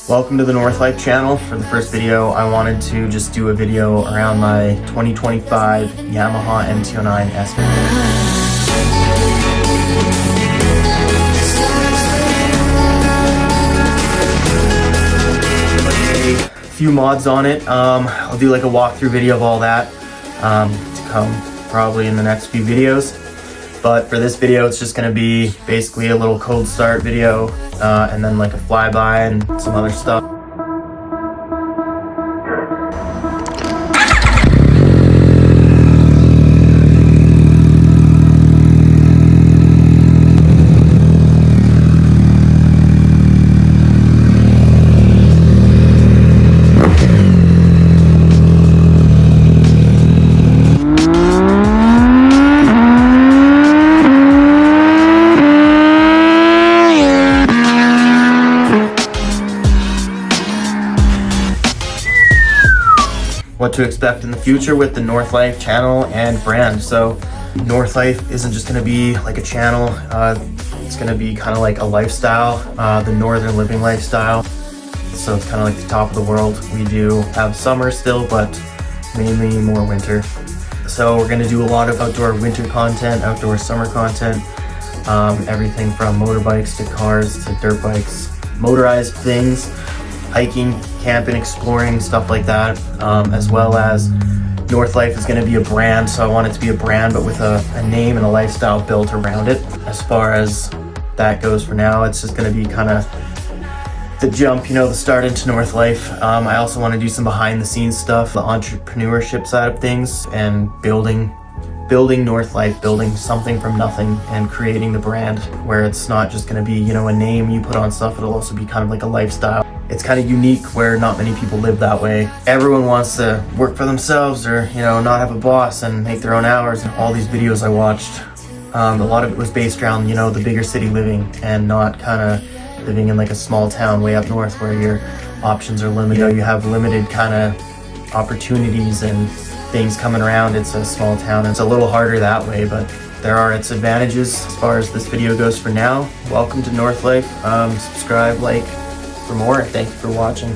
Welcome to the North Life channel. For the first video, I wanted to just do a video around my 2025 Yamaha MT-09 S. A few mods on it. I'll do like a walkthrough video of all that to come probably in the next few videos. But for this video, it's just going to be basically a little cold start video and then like a flyby and some other stuff. What to expect in the future with the North Life channel and brand. So North Life isn't just going to be like a channel, it's going to be kind of like a lifestyle, the northern living lifestyle. So it's kind of like the top of the world. We do have summer still, but mainly more winter. So we're going to do a lot of outdoor winter content, outdoor summer content, everything from motorbikes to cars to dirt bikes, motorized things, hiking, camping, exploring, stuff like that, as well as North Life is going to be a brand, so I want it to be a brand but with a name and a lifestyle built around it. As far as that goes for now, it's just going to be kind of the jump, you know, the start into North Life. I also want to do some behind the scenes stuff, the entrepreneurship side of things, and building North Life, building something from nothing and creating the brand where it's not just going to be, you know, a name you put on stuff. It'll also be kind of like a lifestyle. It's kind of unique where not many people live that way. Everyone wants to work for themselves or, you know, not have a boss and make their own hours. And all these videos I watched, a lot of it was based around, you know, the bigger city living and not kind of living in like a small town way up north where your options are limited. You know, you have limited kind of opportunities and things coming around. It's a small town. It's a little harder that way, but there are its advantages. As far as this video goes for now, welcome to North Life. Subscribe, like, for more. Thank you for watching.